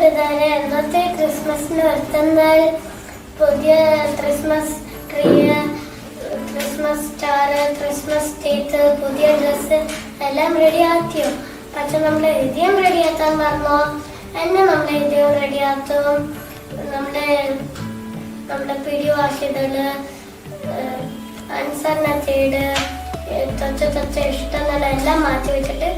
കൂട്ടുകാരെ, അന്നത്തെ ക്രിസ്മസിന് ഒരുത്തന്നാൾ പുതിയ Christmas tree, Christmas star, Christmas cake, പുതിയ ഡ്രസ്സ് എല്ലാം റെഡിയാക്കിയോ? പക്ഷെ നമ്മളെ ഹൃദയം റെഡിയാക്കാൻ പറഞ്ഞോ? എന്നെ നമ്മളെ ഹൃദയം റെഡിയാക്കും. നമ്മുടെ പിടിവാശികള്, അനുസരണക്കേട്, തൊച്ച ഇഷ്ടങ്ങളെല്ലാം മാറ്റി വെച്ചിട്ട്